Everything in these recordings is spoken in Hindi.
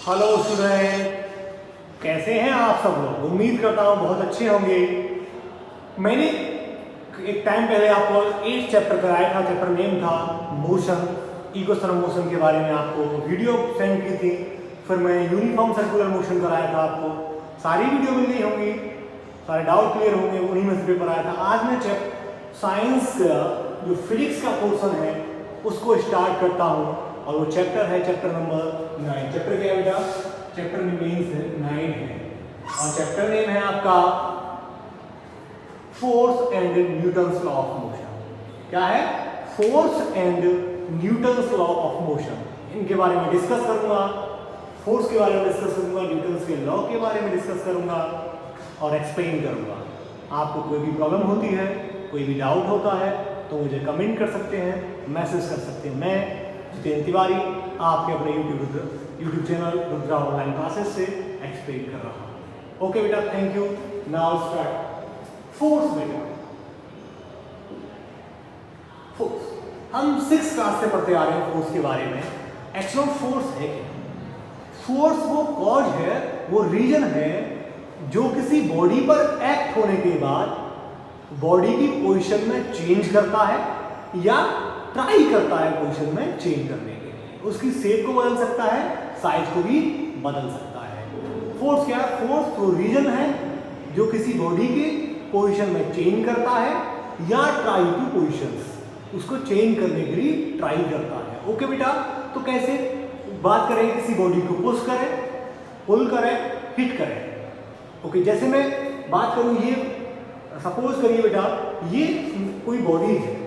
हेलो स्टूडेंट, कैसे हैं आप सब लोग। उम्मीद करता हूँ बहुत अच्छे होंगे। मैंने एक टाइम पहले आपको 8 चैप्टर कराया था। चैप्टर नेम था मोशन, इक्वेशन ऑफ मोशन के बारे में आपको वीडियो सेंड की थी। फिर मैं यूनिफॉर्म सर्कुलर मोशन कराया था आपको। सारी वीडियो मिल गई होंगी, सारे डाउट क्लियर होंगे, उन्हीं में से पेपर आया था। आज मैं साइंस का जो फिजिक्स का पोर्शन है उसको स्टार्ट करता हूँ, और वो चैप्टर है चैप्टर नंबर 9। चैप्टर क्या है बेटा? चैप्टर मीन्स 9 है, और चैप्टर नेम है आपका force and Newton's law of motion. क्या है? Force and Newton's law of motion. इनके बारे में डिस्कस करूंगा। फोर्स के बारे में डिस्कस करूंगा, न्यूटन्स के लॉ के बारे में डिस्कस करूंगा और एक्सप्लेन करूंगा। आपको कोई भी प्रॉब्लम होती है, कोई भी डाउट होता है तो मुझे कमेंट कर सकते हैं, मैसेज कर सकते हैं। मैं जितेंद्र तिवारी आपके अपने YouTube channel Rudra online classes से एक्सप्लेन कर रहा हूँ। ओके बेटा, thank you. Now start. Force बेटा, फोर्स हम 6th क्लास से पढ़ते आ रहे हैं फोर्स के बारे में। एक्चुअल फोर्स है क्या? फोर्स वो कॉज है, वो रीजन है जो किसी बॉडी पर एक्ट होने के बाद बॉडी की पोजीशन में चेंज करता है या ट्राई करता है पोजीशन में चेंज करने के लिए। उसकी शेप को बदल सकता है, साइज को भी बदल सकता है। फोर्स क्या है? फोर्स वो रीजन है जो किसी बॉडी के पोजीशन में चेंज करता है या ट्राई टू पोजीशंस, उसको चेंज करने के लिए ट्राई करता है। ओके बेटा, तो कैसे बात करें? किसी बॉडी को पुश करें, पुल करें, हिट करें। ओके, जैसे मैं बात करूं, ये सपोज करिए बेटा, ये कोई बॉडी है,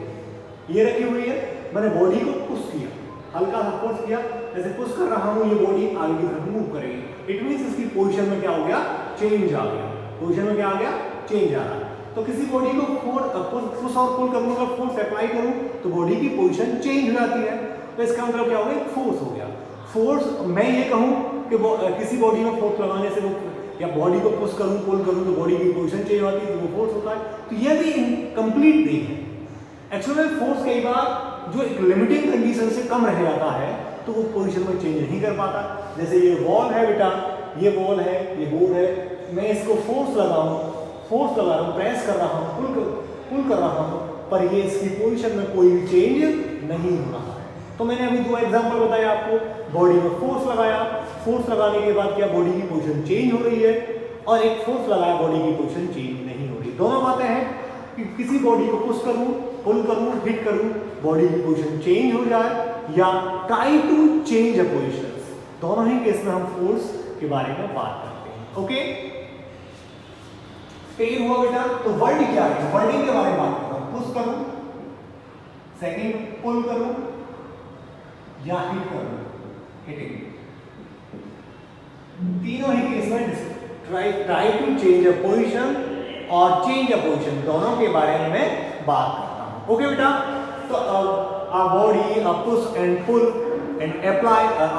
ये रखी हुई है, मैंने बॉडी को पुश किया, हल्का सा पुश किया, जैसे पुश कर रहा हूं, ये बॉडी आगे की तरफ मूव करेगी। इट मींस इसकी पोजीशन में क्या हो गया? चेंज आ गया। पोजीशन में क्या आ गया? चेंज आ रहा है। तो किसी बॉडी को पुश और पुल करूंगा, फोर्स अप्लाई करूं तो बॉडी की पोजीशन चेंज हो जाती है। तो इसका मतलब क्या हो गया? फोर्स हो गया। फोर्स, मैं ये कहूं कि किसी बॉडी में फोर्स लगाने से वो, या बॉडी को पुश करूं पुल करूं तो बॉडी की पोजीशन चेंज होती है, तो वो फोर्स होता है। तो ये भी कंप्लीट नहीं है। एक्चुअली फोर्स कई बार जो एक लिमिटिंग कंडीशन से कम रह जाता है तो वो पोजीशन में चेंज नहीं कर पाता। जैसे ये बॉल है बेटा, ये बॉल है, ये बोर्ड है, मैं इसको फोर्स लगा रहा हूँ, प्रेस कर रहा हूँ, पुल कर रहा हूँ, पर ये इसकी पोजीशन में कोई भी चेंज नहीं हो रहा है। तो मैंने अभी 2 एग्जांपल बताया आपको। बॉडी में फोर्स लगाया, फोर्स लगाने के बाद क्या बॉडी की पोजीशन चेंज हो रही है, और एक फोर्स लगाया, बॉडी की पोजीशन चेंज नहीं हो रही। दोनों बातें हैं कि किसी बॉडी को पुश करूं, पुल करूं, हिट करूं, बॉडी की पोजीशन चेंज हो जाए या try to change a position. दोनों ही केस में हम फोर्स के बारे में बात करते हैं। ओके, क्लियर हुआ बेटा? तो वर्ड क्या है? वर्डिंग के बारे में बात करता हूं। पुश करूं, सेकंड पुल करूं या हिट करूं, हिटिंग। तीनों ही केस में try to change a position और चेंज अ पोजीशन, दोनों के बारे में मैं बात करता हूं। ओके बेटा, तो a body, a push and pull and apply a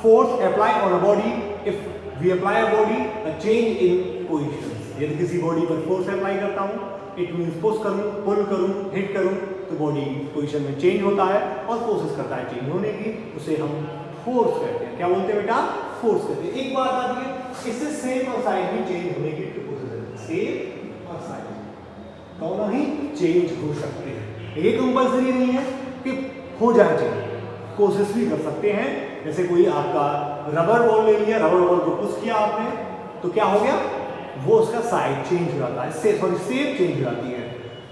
force apply on a body. If we apply a body, a change in position. यदि किसी बॉडी पर फोर्स अप्लाई करता हूं, इट मींस पुश करूं, पुल करूं, हिट करूं, तो बॉडी पोजीशन में चेंज होता है और कोशिश करता है चेंज होने की, उसे हम फोर्स कहते हैं। क्या बोलते हैं बेटा? फोर्स कहते हैं। एक बात आती है, इससे शेप और साइज भी चेंज होने की कोशिश है। शेप और साइज दोनों ही चेंज हो सकते हैं। ये कंपल्सरी नहीं है कि हो जाए चेंज, कोशिश भी कर सकते हैं। जैसे कोई आपका रबर बॉल ले लिया, रबर बॉल को पुश किया आपने, तो क्या हो गया? वो उसका साइज चेंज हो जाता है, शेप चेंज हो जाती है,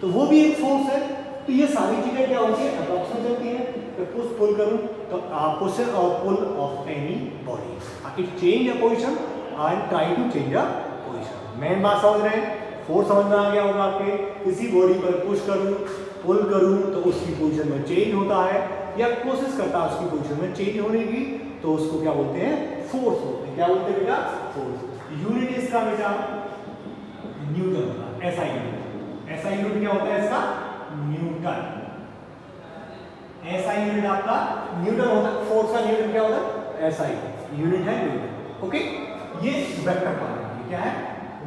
तो वो भी एक फोर्स है। तो ये सारी चीजें क्या होती है? अप्रॉक्सिमेट होती है। तो पुश पुल करूं तो push or pull of any body, it change a position and try to change a position. Main बात समझ रहे हैं? फोर्स समझ में आ गया होगा आपके। किसी बॉडी पर पुश करूं, पुल करूं तो उसकी पोजीशन में चेंज होता है, या कोशिश करता है उसकी पोजीशन में चेंज होने की, तो उसको क्या बोलते हैं? फोर्स बोलते हैं। क्या बोलते हैं बेटा? फोर्स। यूनिट इसका बेटा न्यूटन होता है। ऐसा यूनिट, ऐसा यूनिट क्या होता है इसका? न्यूटन। ऐसा यूनिट आपका न्यूटन होता है। फोर्स का न्यूटन क्या होता है? ऐसा ही यूनिट है न्यूटन। ओके, ये वेक्टर क्वांटिटी क्या है?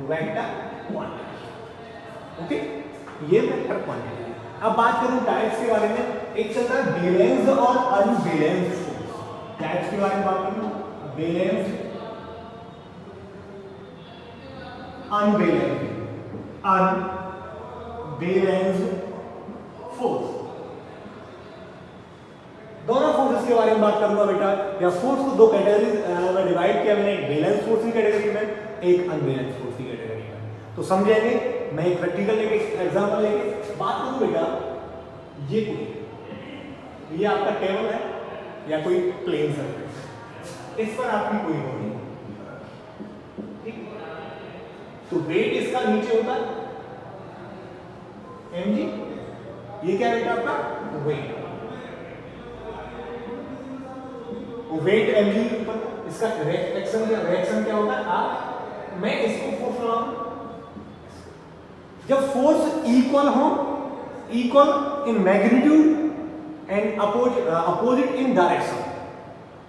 Vector quantity. ओके, ये वेक्टर क्वांटिटी। अब बात करूं टाइप्स के बारे में। एक चलता है बैलेंस्ड और अनबैलेंस्ड फोर्स। टाइप्स के बारे में बात करूं, बैलेंस्ड, अनबैलेंस्ड, अनबैलेंस्ड फोर्स। दोनों फोर्सेस के बारे में बात करूंगा बेटा। या फोर्स को दो कैटेगरीज में डिवाइड किया मैंने, एक बैलेंस फोर्स की कैटेगरी में, एक अनबैलेंस फोर्स की कैटेगरी में। तो समझेंगे, मैं एक प्रैक्टिकल लेके एग्जांपल लेके बात करूं बेटा। ये आपका टेबल है या कोई प्लेन सरफेस, इस पर आपकी कोई बॉडी, ठीक। तो वेट इसका नीचे होता है mg, ये क्या बेटा आपका वेट, वेट mg ऊपर, इसका रिएक्शन क्या होता है आप, मैं इसको फोर्स लगाऊं। जब फोर्स इक्वल हो, equal in magnitude and opposite in direction,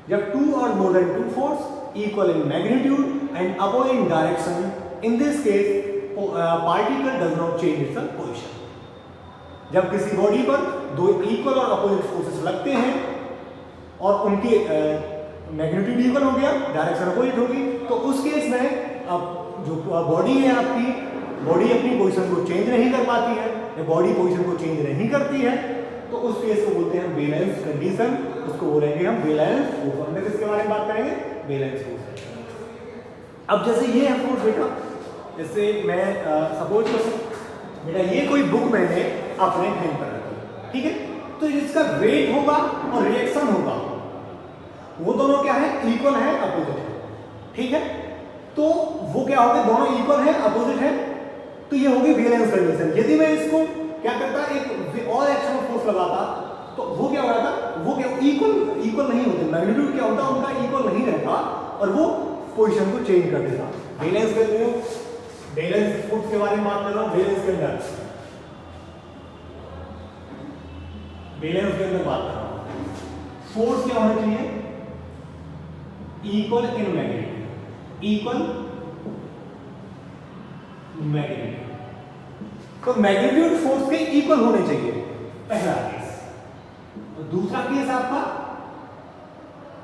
जब टू और more than two force equal in magnitude and opposite in direction, in this case particle does not change its position. जब किसी बॉडी पर दो इक्वल और अपोजिट फोर्सेस लगते हैं और उनके मैग्नीट्यूड इक्वल हो गया, डायरेक्शन अपोजिट होगी, तो उस केस में अब जो बॉडी है आपकी, बॉडी अपनी पोजीशन को चेंज नहीं कर पाती है, या बॉडी पोजीशन को चेंज नहीं करती है, तो उस केस को बोलते हैं बैलेंस कंडीशन, उसको बोलेंगे हम बैलेंस फोर्स। हमने किसके बारे में बात करेंगे, बैलेंस फोर्स। अब जैसे ये है फोर्स बेटा, जैसे मैं सपोज करूं बेटा, ये कोई बुक मैंने अपने पेन पर रखी, ठीक है, तो इसका वेट होगा और रिएक्शन होगा, वो दोनों क्या है, इक्वल है, अपोजिट है, ठीक है। तो वो क्या होगा, दोनों इक्वल है, अपोजिट है, तो ये होगी बैलेंस कंडीशन। यदि मैं इसको क्या करता, एक और एक्शन ऑफ फोर्स लगाता, तो वो क्या हो जाता, वो क्या इक्वल नहीं होते, मैग्नीट्यूड क्या होता उनका इक्वल नहीं रहता, और वो पोजीशन को चेंज कर देता। बैलेंस कर रहे हो, बैलेंस फोर्स के बारे में बात कर रहा हूं, बैलेंस के अंदर बात कर रहा हूं। फोर्स क्या होना चाहिए, equal in magnitude, equal magnitude, तो मैग्नीट्यूड फोर्स के इक्वल होने चाहिए, पहला केस। तो दूसरा केस आपका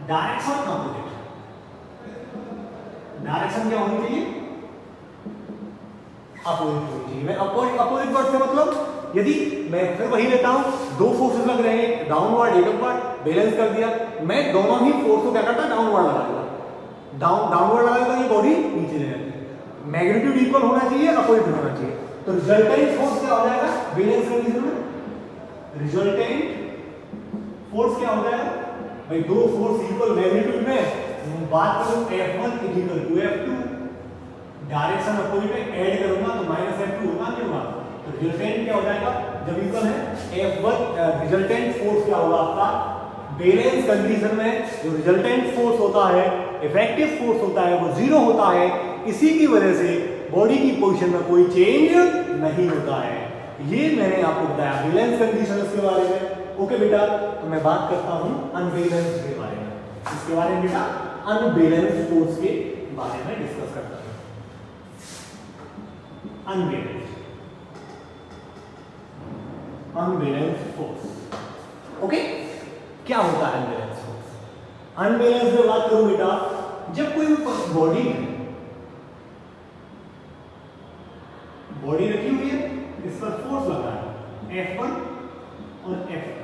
डायरेक्शन अपोजिट, डायरेक्शन क्या होनी चाहिए, अपोजिट होनी चाहिए। मैं अपोजिट वर्ड से मतलब, यदि मैं फिर वही लेता हूं, दो फोर्सेस लग रहे हैं, डाउनवर्ड एक अपवर्ड, बैलेंस कर दिया, मैं दोनों ही फोर्स को क्या करता, डाउनवर्ड लगाऊंगा, डाउनवर्ड लगाऊंगा, ये बॉडी नीचे ले जाती है। मैग्नीट्यूड इक्वल होना चाहिए, अपोजिट होना चाहिए, तो रिजल्टेंट फोर्स क्या हो जाएगा बैलेंस कंडीशन में, रिजल्टेंट फोर्स क्या हो जाएगा भाई, दो फोर्स इक्वल मैग्नीट्यूड में, बात करूं F1 equal to F2, direction opposite में ऐड करूंगा तो -F2 होगा, नहीं होगा, तो रिजल्टेंट क्या हो जाएगा, जब इक्वल है F1, रिजल्टेंट फोर्स क्या होगा आपका, बैलेंस कंडीशन में जो रिजल्टेंट फोर्स होता है, इफेक्टिव फोर्स होता है, वो 0 होता है। इसी की वजह से बॉडी की पोजीशन में कोई चेंज नहीं होता है। ये मैंने आपको बताया बैलेंस कंडीशन के बारे में। ओके बेटा, तो मैं बात करता हूं अनबैलेंस के बारे में। इसके बारे में बेटा अनबैलेंस फोर्स के बारे में डिस्कस करता हूं। अनबैलेंस फोर्स, ओके, क्या होता है अनबैलेंस फोर्स? अनबैलेंस में बात करूं बेटा, जब कोई बॉडी रखी हुई है, इस पर फोर्स लगा है F1 और F2,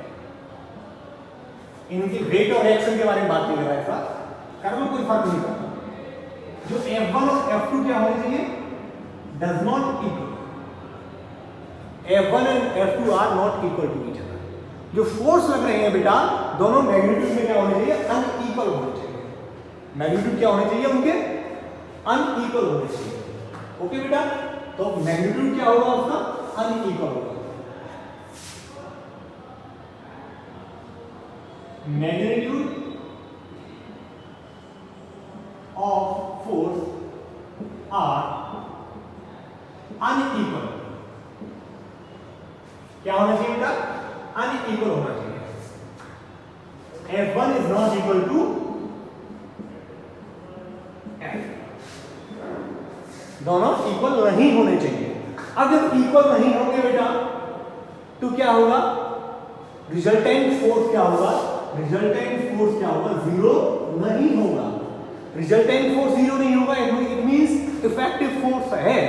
इनके वेट और रिएक्शन के बारे में बात नहीं कर रहा है, ऐसा करना कोई फर्क नहीं पड़ता। जो F1 और F2 क्या होने चाहिए, does not equal, F1 and F2 are not equal to each other. जो फोर्स लग रहे हैं बेटा, दोनों मैग्नीट्यूड में क्या होने चाहिए, अनइक्वल होने चाहिए। मैग्नीट्यूड क्या होने चाहिए उनके, अनइक्वल होने चाहिए। ओके बेटा, तो मैग्नीट्यूड क्या होगा उसका, अनइक्वल होगा। Magnitude of force are unequal, क्या होना चाहिए बेटा, अनइक्वल होना चाहिए। F1 is not equal to F, दोनों इक्वल नहीं होने चाहिए। अब जब इक्वल नहीं होंगे बेटा, तो क्या होगा, रिजल्टेंट फोर्स क्या होगा, रिजल्टेंट फोर्स क्या होगा, 0 नहीं होगा। रिजल्टेंट फोर्स जीरो नहीं होगा, इट मींस इफेक्टिव फोर्स है।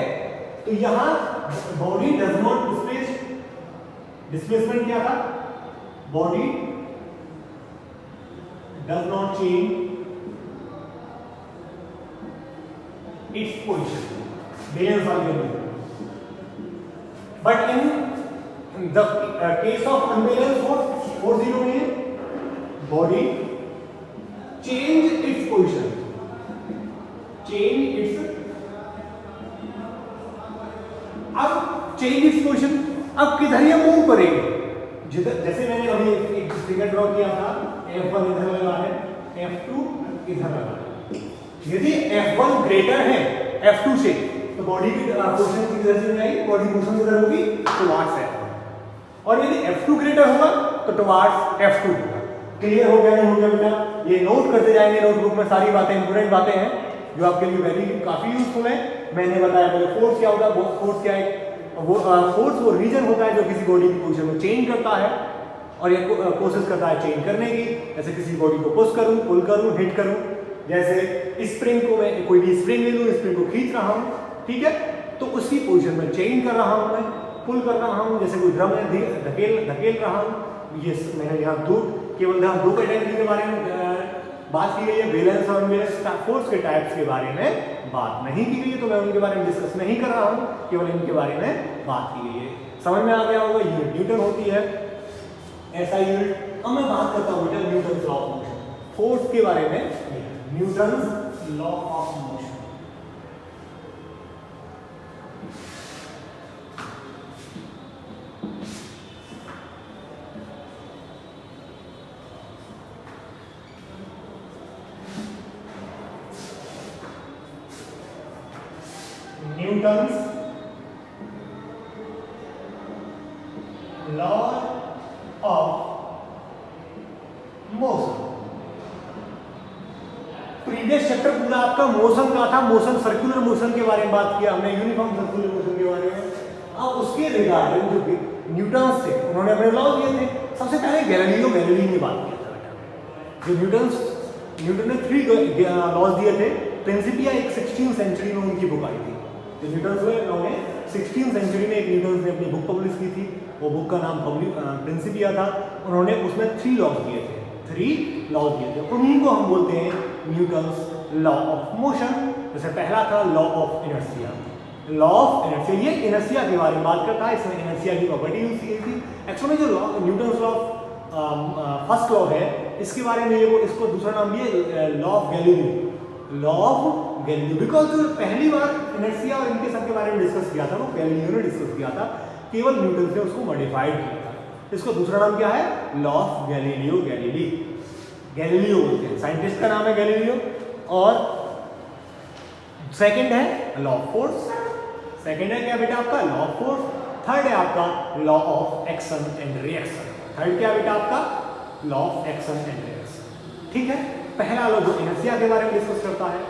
तो यहां बॉडी डज नॉट डिस्प्लेसमेंट क्या था, body does not change its position, balance वाली है। But in the case of unbalance force zero नहीं है, body change its position, change it's, अब चेंज इट्स पोजिशन, अब किधर ये मूव करेगी, जैसे मैंने अभी एक फिगर ड्रॉ किया था, F1 इधर लगा है, F2 इधर लगा है। यदि F1 ग्रेटर है F2 से तो बॉडी की पोजीशन किधर से जाएगी, बॉडी पोजीशन किधर होगी, टुवार्ड्स F1, और यदि F2 ग्रेटर होगा तो टुवार्ड्स F2 होगा। क्लियर हो गया नहीं हो गया बेटा? ये नोट करते जाएंगे, नोटबुक में सारी बातें, इंपोर्टेंट बातें हैं जो आपके लिए वेरी काफी यूजफुल है। मैंने बताया पहले फोर्स क्या होता है, फोर्स क्या है, वो फोर्स वो रीजन होता है जो किसी बॉडी की पोजीशन में चेंज करता है और ये कोशिश करता है चेंज करने की। जैसे किसी बॉडी को पुश करूं, पुल करूं, हिट करूं, जैसे स्प्रिंग को मैं कोई भी स्प्रिंग ले लूं, स्प्रिंग को खींच रहा हूं, ठीक है, तो उसकी पोजीशन में चेंज कर रहा हूं, मैं पुल कर रहा हूं, जैसे कोई ड्रम में धकेल रहा हूं। ये मैंने यहाँ केवल दो कैटेगरी के बारे में बात की गई है, बैलेंस और अनबैलेंस फोर्स के टाइप्स के बारे में बात नहीं की गई है, तो मैं उनके बारे में डिस्कस नहीं कर रहा हूं, केवल इनके बारे में बात की गई है। समझ में आ गया होगा, यूनिट न्यूटन होती है, ऐसा यूनिट। अब मैं बात करता हूँ बेटा Newton law of motion, force के बारे में, Newton law of motion. Newton's law of motion. Previous chapter पूरा आपका मोशन का था, मोशन सर्कुलर मोशन के बारे में बात किया हमने, यूनिफॉर्म सर्कुलर मोशन के बारे में। अब उसके रिगार्डिंग जो न्यूटन्स थे उन्होंने अपने लॉ दिए थे। सबसे पहले गैलीलियो ने बात किया था बेटा, जो न्यूटन ने 3 लॉज दिए थे। प्रिंसिपिया एक 16वीं सेंचुरी में उनकी बुक आई थी, जो न्यूटन्स हुए उन्होंने 16वीं सेंचुरी में एक न्यूटन्स ने अपनी बुक पब्लिश की थी, वो बुक का नाम प्रिंसिपिया था। उन्होंने उसमें 3 लॉज दिए थे, उन्हीं को हम बोलते हैं न्यूटन्स लॉ ऑफ मोशन। जैसे पहला था law of inertia, law of inertia, ये इनर्शिया के बारे में बात करता है, इसमें इनर्शिया की प्रॉपर्टी यूज की गई थी। एक्चुअली जो न्यूटन्स लॉ फर्स्ट लॉ है, इसके बारे में इसको दूसरा नाम दिया law of Galileo, law of Galileo, because जो पहली बार इनर्शिया और इनके सब के बारे में डिस्कस किया था वो गैलीलियो ने डिस्कस किया था, केवल न्यूटन ने उसको मॉडिफाइड किया था। इसको दूसरा नाम क्या है, लॉ ऑफ गैलीलियो, गैलीलियो बोलते हैं, साइंटिस्ट का नाम है गैलीलियो। और सेकंड है लॉ ऑफ फोर्स, सेकंड है क्या बेटा आपका, लॉ ऑफ फोर्स। थर्ड है आपका law of action and reaction, third क्या बेटा आपका, law of action and reaction, ठीक है। पहला लॉ जो इनर्शिया के बारे में डिस्कस करता है,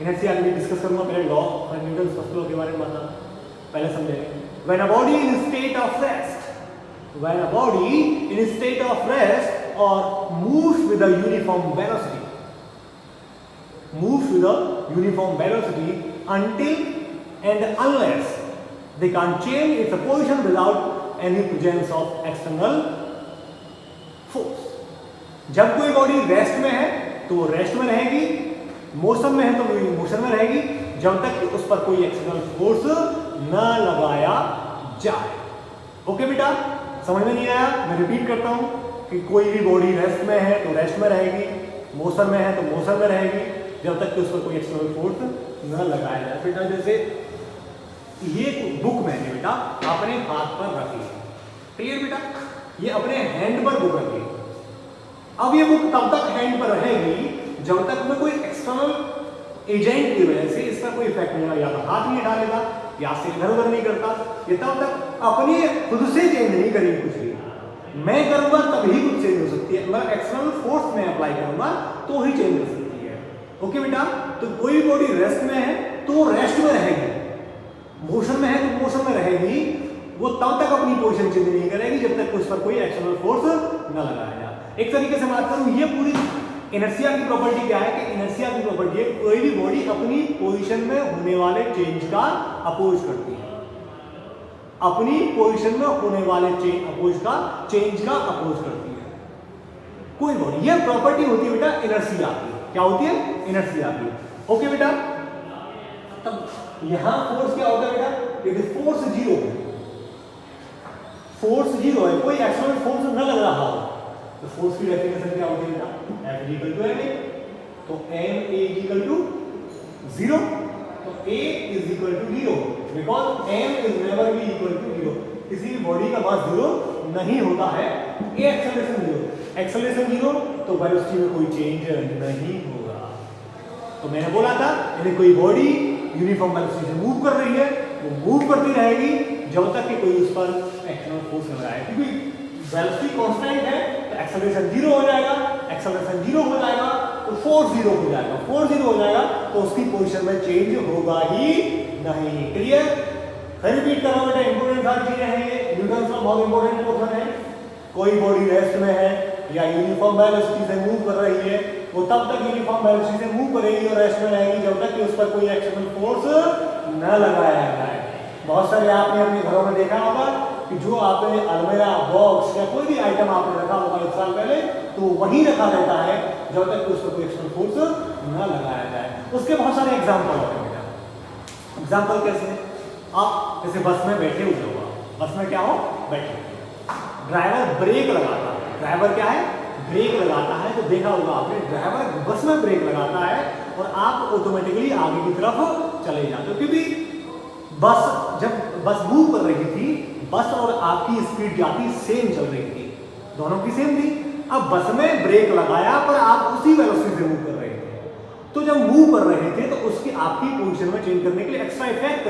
इनर्शिया के लिए डिस्कस करूंगा, पहले लॉ न्यूटन फर्स्ट लॉ के बारे में बताना, पहले समझेंगे। When a body in state of rest, when a body in state of rest or moves with a uniform velocity, until and unless they can't change its position without any presence of external force. जब कोई बॉडी रेस्ट में है तो वो रेस्ट में रहेगी, मोशन में है तो वो मोशन में रहेगी, जब तक कि उस पर कोई एक्सटर्नल फोर्स न लगाया जाए। ओके बेटा, समझ में नहीं आया? मैं रिपीट करता हूं कि कोई भी बॉडी रेस्ट में है तो रेस्ट में रहेगी, मोशन में है तो मोशन में रहेगी, जब तक कि उस पर कोई एक्सटर्नल फोर्स न लगाया जाए। बेटा जैसे ये बुक मैंने बेटा अपने हाथ पर रखी है, क्लियर बेटा, ये अपने हैंड पर बुक रखी है। अब ये बुक तब तक हैंड पर रहेगी जब तक मैं कोई एक्सटर्नल एजेंट की वजह से इसका कोई इफेक्ट नहीं, या तो हाथ नहीं डालेगा या से इधर उधर नहीं करता, ये तब तक अपनी खुद से चेंज नहीं करेगी कुछ भी। मैं करूंगा तभी कुछ चेंज हो सकती है, मतलब एक्सटर्नल फोर्स में अप्लाई करूंगा तो ही चेंज हो सकती है। ओके बेटा, तो कोई बॉडी रेस्ट में है तो रेस्ट में रहेगी, मोशन में है तो मोशन में रहेगी, वो तब तक अपनी पोजीशन चेंज नहीं करेगी जब तक उस पर कोई एक्सटर्नल फोर्स न लगाया जाए। एक तरीके से बात करूं, ये पूरी इनर्शिया की प्रॉपर्टी क्या है कि इनर्शिया की प्रॉपर्टी है कोई भी बॉडी अपनी पोजीशन में होने वाले चेंज का अपोज करती है, अपनी पोजीशन में होने वाले चेंज का अपोज करती है कोई बॉडी। ये प्रॉपर्टी होती है बेटा इनर्शिया की। क्या होती है? इनर्शिया की। ओके बेटा, तब यहां फोर्स क्या होता है बेटा? यदि फोर्स जीरो है, फोर्स जीरो है, कोई एक्सटर्नल फोर्स न लग रहा हो, तो फोर्स की डेफिनेशन क्या होती है बेटा? F equal to ma। तो ma इक्वल टू 0, तो a is equal to 0 because m is never be equal to 0। किसी भी बॉडी का मास 0 नहीं होता है। a एक्सेलरेशन 0, एक्सेलरेशन 0, तो वेलोसिटी में कोई चेंज नहीं होगा। तो मैंने बोला था यदि कोई बॉडी यूनिफॉर्म वेलोसिटी से मूव कर रही है, वो मूव करती रहेगी जब तक कि कोई उस पर एक्सटर्नल फोर्स न लगाए, क्योंकि वेलोसिटी कांस्टेंट है तो एक्सेलरेशन 0 हो जाएगा, एक्सेलरेशन 0 हो जाएगा तो फोर्स 0 हो जाएगा, फोर्स 0 हो जाएगा तो उसकी पोजीशन में चेंज होगा ही नहीं। क्लियर? फिर रिपीट कर रहा हूं बेटा, इंपोर्टेंट सारी चीजें हैं ये, न्यूटन का बहुत इंपोर्टेंट पोर्शन है। कोई बॉडी रेस्ट में है या यूनिफॉर्म वेलोसिटी से मूव कर रही है, वो तब तक यूनिफॉर्म वेलोसिटी से मूव करेगी और रेस्ट में रहेगी जब तक कि उस पर कोई एक्सटर्नल फोर्स न लगाया जाए। बहुत सारे आपने अपने घरों में देखा होगा कि जो आपने अलमीरा, बॉक्स या कोई भी आइटम आपने रखा होगा 1 साल पहले, तो वहीं रखा रहता है जब तक कि उस पर कोई एक्सटर्नल फोर्स न लगाया जाए। उसके बहुत सारे एग्जांपल होते हैं बेटा। एग्जांपल कैसे? आप जैसे बस में बैठे हुए हो, बस में क्या हो? बैठे, ड्राइवर ब्रेक लगाता है, ड्राइवर क्या है? ब्रेक लगाता है। तो देखा होगा आपने, ड्राइवर बस में ब्रेक लगाता है और आप ऑटोमेटिकली आगे की तरफ चले जाते हो, क्योंकि बस जब बस मूव कर रही थी, बस और आपकी स्पीड जाती सेम चल रही थी, दोनों की सेम थी। अब बस में ब्रेक लगाया पर आप उसी वेलोसिटी से मूव कर रहे थे, तो जब मूव कर रहे थे तो उसकी आपकी पोजीशन में चेंज करने के लिए एक्स्ट्रा इफेक्ट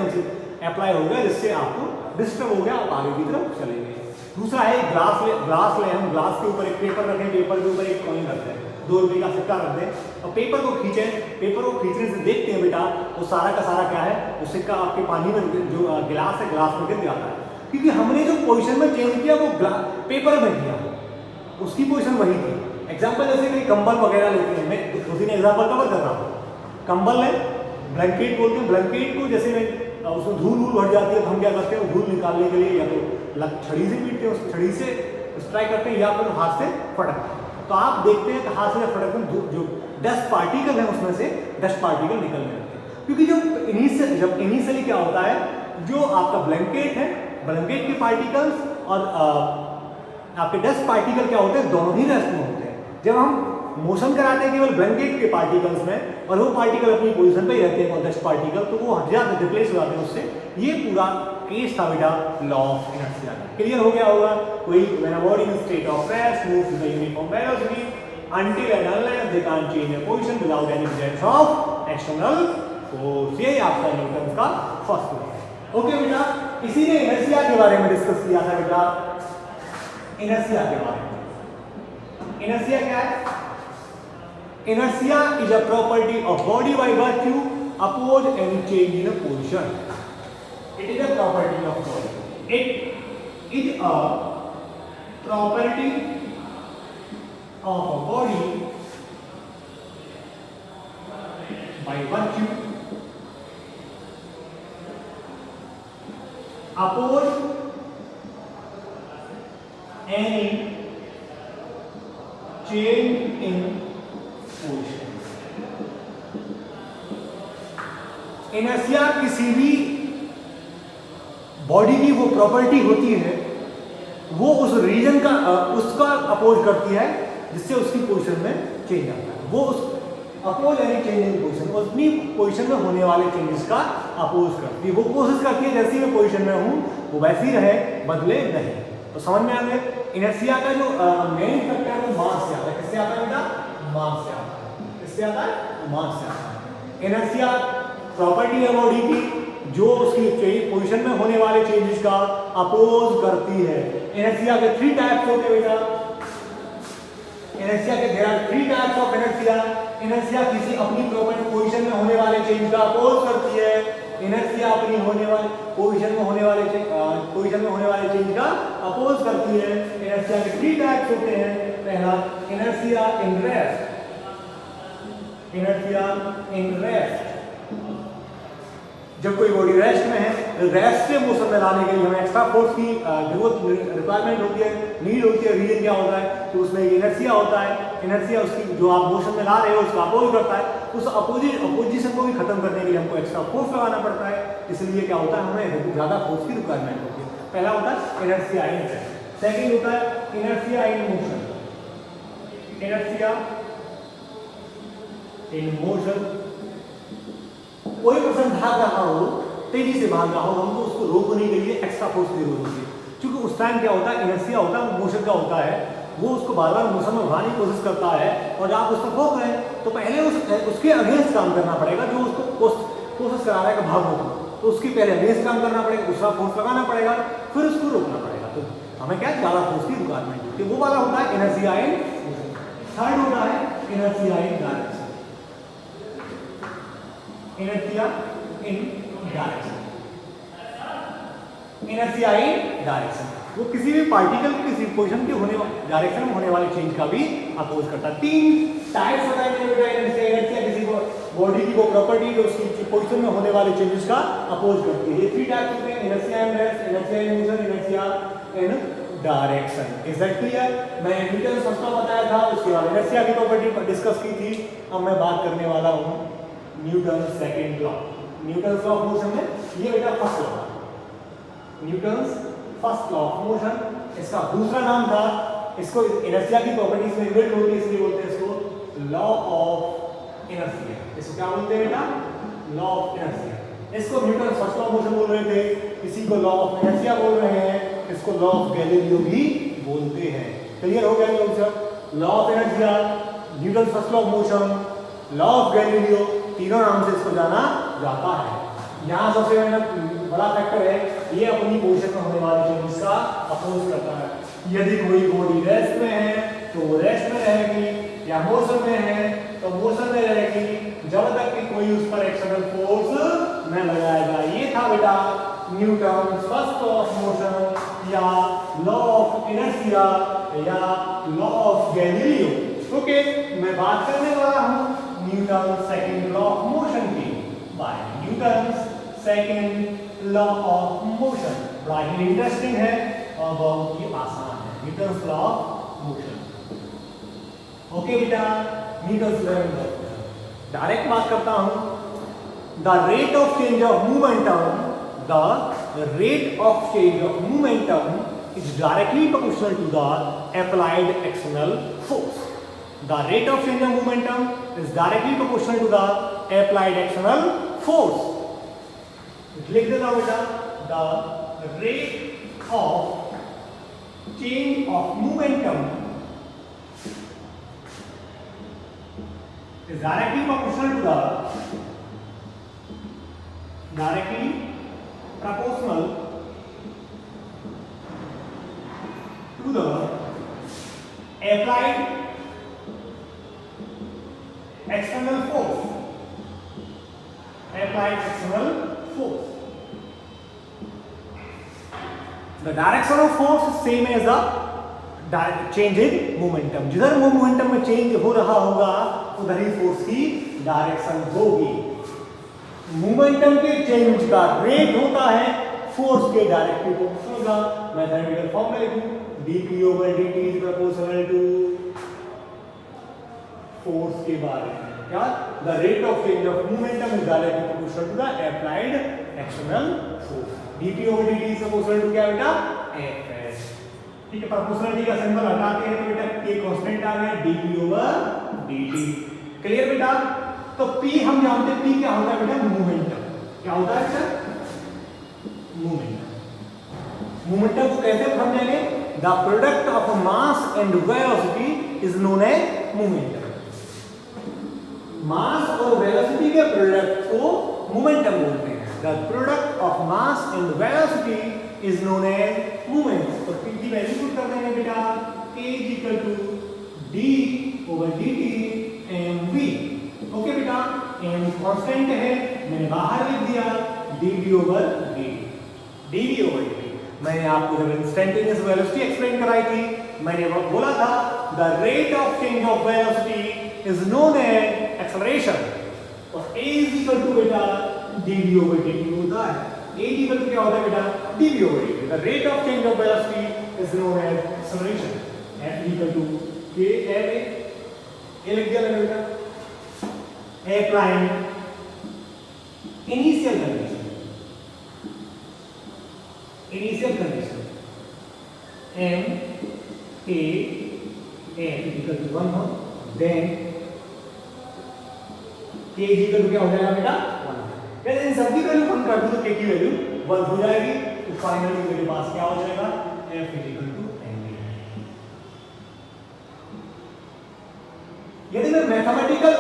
अप्लाई हो गया, जिससे आपको डिस्टर्ब हो गया, आप आगे की तरफ चले गए। दूसरा है ग्लास ले हम ग्लास के ऊपर एक पेपर रखें, पेपर के ऊपर एक कॉइन रखते हैं, 2 रुपये का सिक्का रख दें और पेपर को खींचें। पेपर को खींचने से देखते हैं बेटा वो सारा का सारा क्या है, वो सिक्का आपके पानी में, जो गिलास है, गिलास में गिर जाता है, क्योंकि हमने जो पोजीशन में चेंज किया वो पेपर में किया, उसकी पोजीशन वही थी। एग्जांपल जैसे कि कंबल वगैरह लेते हैं, मैं उसी ने एग्जांपल कवर कर रहा हूँ। कंबल है, ब्लैंकेट बोलते हैं, ब्लैंकेट को जैसे में उसमें धूल भर जाती है तो हम क्या करते हैं, धूल निकालने के लिए या तो छड़ी से पीटते हैं, उस छड़ी से स्ट्राइक करते हैं या फिर हाथ से फटकते हैं। तो आप देखते हैं कि हाथ से फटकते हैं जो डस्ट पार्टिकल है उसमें से डस्ट पार्टिकल निकलने लगते हैं, क्योंकि जब इनिशियली क्या होता है, जो आपका ब्लैंकेट है, ब्लैंकेट के पार्टिकल्स और आपके डस्ट पार्टिकल क्या होते हैं, दोनों ही रेस्ट में होते हैं। जब हम मोशन कराते हैं केवल ब्लैंकेट के पार्टिकल्स में और वो पार्टिकल अपनी पोजीशन पे ही रहते हैं, डस्ट पार्टिकल, तो वो हट जाते हैं, रिप्लेस हो जाते हैं उससे। ये पूरा केस था बेटा लॉ ऑफ इनर्शिया का। क्लियर हो गया होगा? कोई when a body in state of rest moves with the uniform velocity until and unless they can't change their position without any presence of external force। ये आपका न्यूटन का फर्स्ट लॉ है। ओके बेटा, इसी ने इनर्शिया के बारे में डिस्कस किया था बेटा। इनर्शिया के बारे में, इनर्शिया क्या है? Inertia is a property of body by virtue oppose any change in a position. It is a property of body. It is a property of a body by virtue oppose any change in inertia किसी भी बॉडी की वो प्रॉपर्टी होती है, वो उस रीजन का उसका अपोज करती है जिससे उसकी पोजीशन में चेंज आता है। वो उस oppose any change in position, अपनी पोजीशन में होने वाले चेंजेस का अपोज करती है। वो कोशिश करती है जैसी मैं पोजीशन में हूँ वो वैसी रहे, बदले नहीं। तो समझ में आ गया? इनर्शिया का जो मेन फैक्टर है वो मास से आता है। किससे आता है बेटा? मास से आता है। किससे आता है? मास से आता है। इनर्शिया प्रॉपर्टी है बॉडी की जो उसकी पोजीशन में होने वाले चेंजेस का अपोज करती है। इनर्शिया के 3 टाइप्स होते हैं बेटा। इनर्शिया के there are 3 types of inertia. Inertia किसी अपनी प्रॉपर्टी पोजीशन में होने वाले चेंज का अपोज करती है। इनर्शिया अपनी होने वाले पोजीशन में होने वाले चेंज का अपोज करती है। इनर्शिया के 3 टाइप्स होते हैं। पहला inertia in rest, inertia in rest, जब कोई बॉडी रेस्ट में है, रेस्ट से मोशन में लाने के लिए हमें एक्स्ट्रा फोर्स की जरूरत रिक्वायरमेंट होती है, नीड होती है। रीजन क्या होता है, तो उसमें इनर्शिया होता है। इनर्शिया उसकी जो आप मोशन में ला रहे हो उसका अपोज करता है, उस अपोजिशन को भी खत्म करने के लिए हमको एक्स्ट्रा फोर्स लगाना पड़ता है। इसलिए क्या होता है, हमें ज़्यादा फोर्स की रिक्वायरमेंट होती है। पहला होता है इनर्शिया इन रेस्ट, सेकेंड होता है inertia in motion. Inertia in motion, कोई पर्सन भाग रहा हो, तेजी से भाग रहा हो, हमको उसको रोकने के लिए एक्स्ट्रा फोर्स की जरूरत होती है। क्योंकि उस टाइम क्या होता है, इनर्शिया होता है, मोशन का होता है, वो उसको बार बार मोशन में बढ़ाने की कोशिश करता है, और आप उस पर रोक रहे हैं तो पहले उसके अगेंस्ट काम करना पड़ेगा, जो उसको कोशिश करा रहा है कि भागो, तो उसके पहले अगेंस्ट काम करना पड़ेगा, दूसरा फोर्स लगाना पड़ेगा, फिर उसको रोकना पड़ेगा। तो हमें क्या ज़्यादा फोर्स की रिक्वायरमेंट होती है, वो वाला होता है इनर्शिया इन मोशन। थर्ड होता है इनर्शिया इन डायरेक्शन। इनर्शिया इन डायरेक्शन, इनर्शिया इन डायरेक्शन, वो किसी भी पार्टिकल की किसी पोजीशन के होने डायरेक्शन में होने वाले चेंज का भी अपोज करता है। तीन टाइप्स होता है इनर्शिया, किसी को बॉडी की वो प्रॉपर्टी जो उसकी पोजीशन में होने वाले चेंजेस का अपोज करती है। ये थ्री टाइप्स होते हैं, inertia in rest, inertia in motion, inertia in direction. Is that clear? मैं न्यूटन फर्स्ट लॉ बताया था, उसके बाद इनर्शिया की प्रॉपर्टी डिस्कस की थी। अब मैं बात करने वाला हूँ Newton second law. Newton law of motion में ये बेटा first law, Newton first law of motion, इसका दूसरा नाम था, इसको इनर्शिया की प्रॉपर्टीज में इन्वर्ट होती है, इसलिए बोलते हैं इसको लॉ ऑफ इनर्शिया। इसको क्या बोलते हैं बेटा? Law of inertia. इसको Newton first law of motion बोल रहे थे, किसी को लॉ ऑफ इनर्शिया बोल रहे हैं, इसको लॉ ऑफ गैलीलियो भी बोलते हैं। क्लियर हो गया लोग सब? Law of inertia, Newton first law of motion, law of Galileo, तीनों नाम से इसको जाना जाता है। यहाँ सबसे बड़ा फैक्टर है, ये अपनी पोजीशन में होने वाले चेंजेस का अपोज करता है। यदि कोई बॉडी रेस्ट में है तो वो रेस्ट में रहेगी, या मोशन में है तो मोशन में रहेगी, जब तक कि कोई उस पर एक्सटर्नल फोर्स न लगाएगा। ये था बेटा Newton first law of motion, या लॉ ऑफ इनर्शिया, या लॉ ऑफ गैलीलियो। ओके, मैं बात करने वाला हूँ Newton second law of motion की। By Newton second law of motion, बड़ा ही इंटरेस्टिंग है और बहुत ही आसान है, Newton law of motion. Okay बेटा, न्यूटन सेकंड लॉ। डायरेक्ट बात करता हूं, the rate of change of momentum, the rate of change of momentum is directly proportional to the applied external force. The rate of change of momentum is directly proportional to the applied external force. लिख देता हूं बेटा, the rate of change of momentum is directly proportional to the applied external force, applied external force. The direction of force is same as the change in momentum. जिधर वो मोमेंटम में चेंज हो रहा होगा उधर ही फोर्स की डायरेक्शन होगी। मोमेंटम के चेंज का रेट होता है फोर्स के डायरेक्टली प्रोपोर्शनल होगा। मैथमेटिकल फॉर्म में लिखूं, dp/dt is proportional to force के बारे में क्या, the rate of change of momentum is directly proportional to the applied external force. dp/dt is proportional to क्या बेटा? Fs। ठीक है, प्रोपोर्शनलिटी का सिंबल हटाते हैं तो बेटा k कांस्टेंट आ गया, dp/dt। क्लियर बेटा? तो p हम जानते हैं, p क्या होता है बेटा? मोमेंटम। क्या होता है सर? मोमेंटम। मोमेंटम को कैसे समझेंगे? The product of mass and velocity is known as momentum. Mass और वेलोसिटी के प्रोडक्ट को मोमेंटम बोलते हैं। The product of mass and velocity is known as momentum. तो p की वैल्यू पुट कर देंगे बेटा, k = d/dt mv। ओके बेटा, m कांस्टेंट है, मैंने बाहर लिख दिया, dv/dt। मैंने आपको जब इंस्टेंटेनियस वेलोसिटी एक्सप्लेन कराई थी, मैंने वो बोला था the rate of change of velocity is known as acceleration और a इज इक्वल टू बेटा dv over dt होता है। a इक्वल टू क्या होता है बेटा dv over dt। The rate of change of velocity is known as acceleration. f equal to k a लिख दिया मैंने बेटा। a prime initial condition m a equal to 1 हो, देन k इक्वल टू क्या हो जाएगा बेटा 1। वैसे इन सब की वैल्यू हम कर दूं तो k की वैल्यू 1 हो जाएगी। तो फाइनली मेरे पास क्या हो जाएगा f इक्वल टू ma। यदि मैं mathematical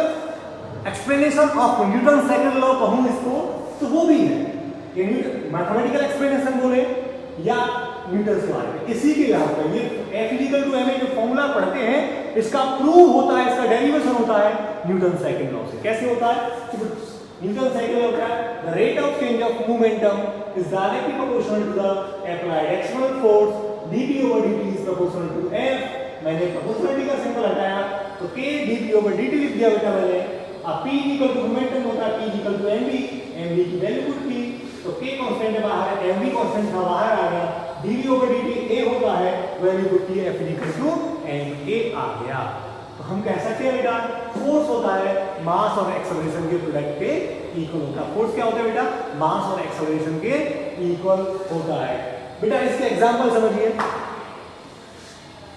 explanation of Newton second law कहूं इसको तो वो भी है। ये मैथमेटिकल एक्सप्लेनेशन बोले या न्यूटन के बारे में इसी के यहाँ पे ये F इक्वल टू ma जो फॉर्मूला पढ़ते हैं इसका प्रूव होता है, इसका डेरिवेशन होता है न्यूटन सेकंड लॉ से। कैसे होता है? न्यूटन सेकंड लॉ क्या है? The rate of change of momentum is directly proportional to the applied external force dp over dt is proportional to f। मैंने प्रोपोर्शनलिटी का सिंबल हटाया तो k dp over dt लिख दिया बेटा मैंने। अब p इक्वल टू मोमेंटम होता है p इक्वल टू mv की वैल्यू पुट की तो k कांस्टेंट है बाहर है, mv कांस्टेंट था बाहर आ गया, dv over dt a होता है, वैल्यू पुट की f इक्वल टू ma आ गया। तो हम कह सकते हैं बेटा फोर्स होता है मास और एक्सेलरेशन के प्रोडक्ट के इक्वल होता है। फोर्स क्या होता है बेटा? मास और एक्सेलरेशन के इक्वल होता है। बेटा इसके एग्जांपल समझिए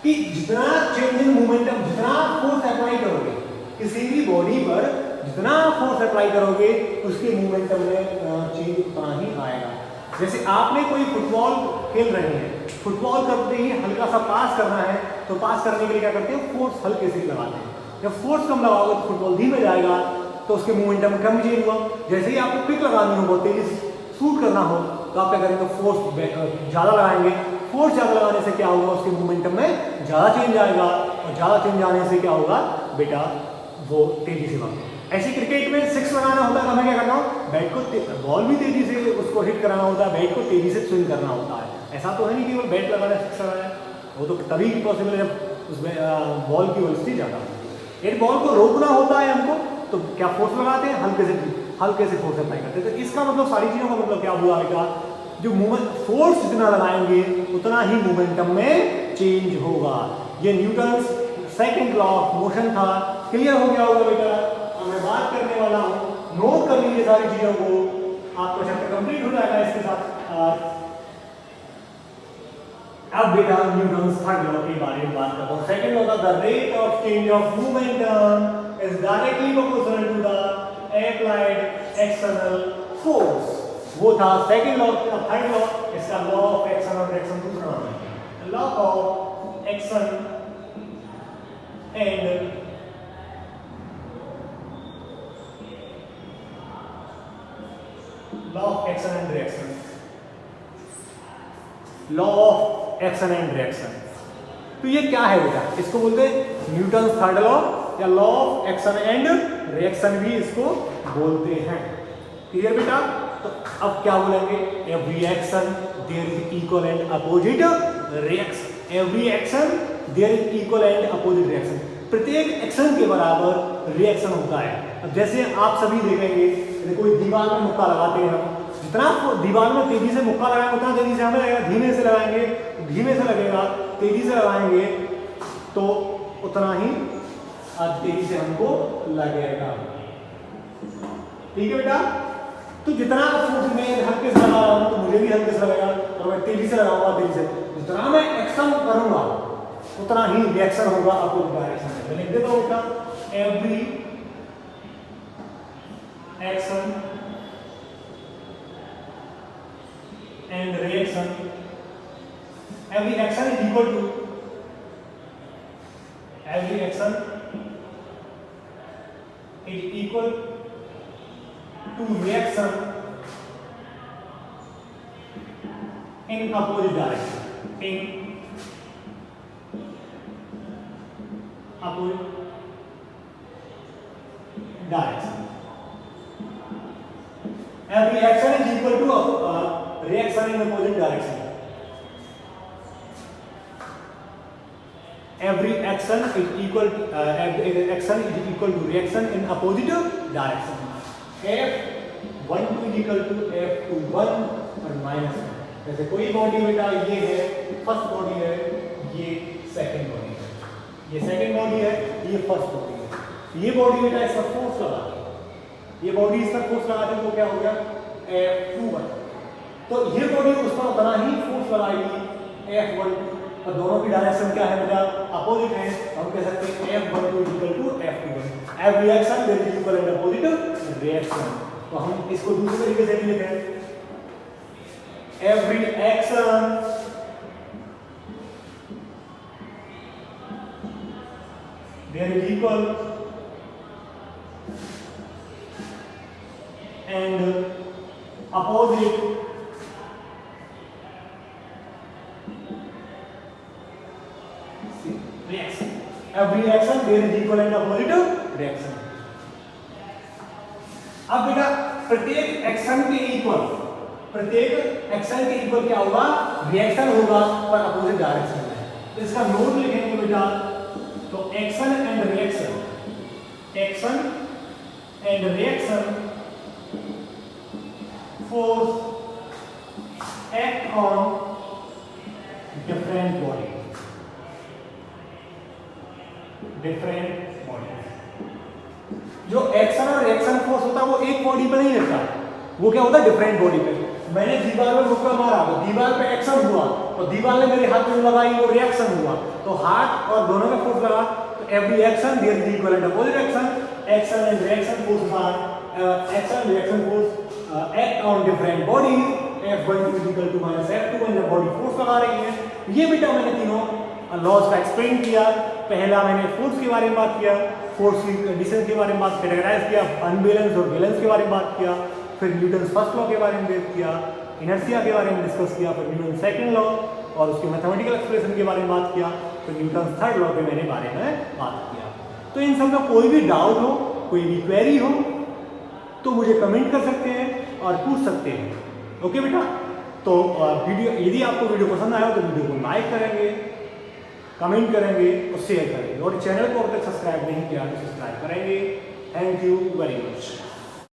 कि जितना चेंज इन मोमेंटम, जितना फोर्स अप्लाई करोगे किसी भी बॉडी पर, जितना फोर्स अप्लाई करोगे उसके मोमेंटम में चेंज उतना ही आएगा। जैसे आपने कोई फुटबॉल खेल रहे हैं, फुटबॉल करते ही हल्का सा पास करना है तो पास करने के लिए क्या करते हैं? फोर्स हल्के से लगाते हैं। जब फोर्स कम लगाओगे तो फुटबॉल धीमे जाएगा तो उसके मोमेंटम कम चेंज हुआ। जैसे ही आपको किक लगानी हो, बहुत तेजी से शूट करना हो तो आप क्या करेंगे? फोर्स ज़्यादा लगाएंगे। फोर्स ज़्यादा लगाने से क्या होगा? उसके मोमेंटम में ज़्यादा चेंज आएगा और ज़्यादा चेंज आने से क्या होगा बेटा? वो तेजी से भागेगा। ऐसे क्रिकेट में सिक्स लगाना होता है तो हमें क्या करना हो? बैट को बॉल भी तेजी से उसको हिट कराना होता है, बैट को तेजी से स्विंग करना होता है। ऐसा तो है नहीं केवल बैट लगाना सिक्स लगाना, वो तो तभी पॉसिबल है जब उसमें बॉल की वेलोसिटी ज़्यादा होती है। एक बॉल को रोकना होता है हमको तो क्या फोर्स लगाते हैं? हल्के से फोर्स अप्लाई करते हैं। तो इसका मतलब सारी चीज़ों का मतलब क्या हुआ बेटा? जो मूवमेंट फोर्स जितना लगाएंगे उतना ही मोमेंटम में चेंज होगा। ये Newton second law of motion था। क्लियर हो गया होगा बेटा? मैं बात करने वाला हूँ, नोट कर लीजिए सारी चीजों को, आपका चैप्टर कंप्लीट हो जाएगा इसके साथ। अब बेटा न्यूटन थर्ड लॉ के बारे में बात करता हूँ। सेकंड लॉ था the rate of change of momentum is directly proportional to the applied external force. वो था सेकंड लॉ। थर्ड लॉ इसका लॉ ऑफ एक्शन और रिएक्शन दूसरा नाम है, law of action and law of action and reaction. Law of action and reaction तो ये क्या है बेटा? इसको बोलते हैं न्यूटन थर्ड लॉ या law of action and reaction भी इसको बोलते हैं। क्लियर बेटा? तो अब क्या बोलेंगे? Every action there is equal and opposite reaction. Every action there is equal and opposite reaction. प्रत्येक एक्शन के बराबर रिएक्शन होता है। अब जैसे आप सभी देखेंगे, कोई दीवार में मुक्का लगाते हैं हम, जितना दीवार में तेजी से मुक्का लगाएंगे उतना तेजी से हमें लगेगा, धीमे से लगाएंगे धीमे से लगेगा, तेजी से लगाएंगे तो उतना ही तेजी से हमको लगेगा। ठीक है बेटा? तो जितना फोर्स मैं हल्के से लगा रहा हूँ तो मुझे भी हल्के से लगेगा, और मैं तेजी से लगाऊंगा तेजी से, जितना मैं एक्शन करूंगा उतना ही रिएक्शन होगा अपोजिट डायरेक्शन में। मैं लिख देता हूँ बेटा, every action and reaction, every action is equal to, every action is equal to reaction in opposite direction, in opposite direction. Every action is equal to reaction in opposite direction. every action is equal to reaction in opposite direction. F12 is equal to F21 और माइनस 1. जैसे कोई बॉडी बेटा ये है फर्स्ट बॉडी है, ये सेकंड बॉडी है, ये सेकंड बॉडी है, ये फर्स्ट बॉडी है. ये बॉडी बेटा इसका फोर्स लगाते हैं, ये बॉडी इसका फोर्स लगाते हैं तो क्या हो गया F21. तो ये बॉडी उस पर उतना ही फोर्स लगाएगी F12 और दोनों की डायरेक्शन क्या है बेटा अपोजिट है. हम कह सकते हैं F12 equal to F21. Every action there is equal and opposite reaction. तो हम इसको दूसरे तरीके से भी लिखें, every action there is equal and opposite reaction. Every action there is equal and opposite reaction. अब बेटा प्रत्येक एक्शन के इक्वल क्या होगा रिएक्शन होगा पर अपोजिट डायरेक्शन में. तो इसका नोट लिखेंगे बेटा. तो action and reaction force act on different body. जो एक्शन और रिएक्शन फोर्स होता है वो एक बॉडी पे नहीं लगता, वो क्या होता है डिफरेंट बॉडी पे. मैंने दीवार में मुक्का मारा तो दीवार पे एक्शन हुआ, तो दीवार ने मेरे हाथ में लगाई वो रिएक्शन हुआ, तो हाथ और दोनों में फोर्स लगा. तो every action there is equal and opposite action. Action and reaction force are action reaction force act on different bodies. F12 is equal to minus F21 जब बॉडी फोर्स लगा रही है. ये बेटा मैंने तीनों लॉज का एक्सप्लेन किया. पहला मैंने फोर्स के बारे में बात किया, फोर्स की कंडीशन के बारे में बात कैटेगराइज किया, अनबैलेंस और बैलेंस के बारे में बात किया, फिर न्यूटन फर्स्ट लॉ के बारे में बात किया, इनर्शिया के बारे में डिस्कस किया, फिर न्यूटन सेकंड लॉ और उसके मैथमेटिकल एक्सप्रेशन के बारे में बात किया, फिर न्यूटन थर्ड लॉ के बारे में बात किया. तो इन सब का कोई भी डाउट हो, कोई भी क्वेरी हो तो मुझे कमेंट कर सकते हैं और पूछ सकते हैं. ओके बेटा. तो वीडियो यदि आपको वीडियो पसंद आया तो वीडियो को लाइक करेंगे, कमेंट करेंगे और शेयर करेंगे, और चैनल को अब तक सब्सक्राइब नहीं किया तो सब्सक्राइब करेंगे. Thank you very much.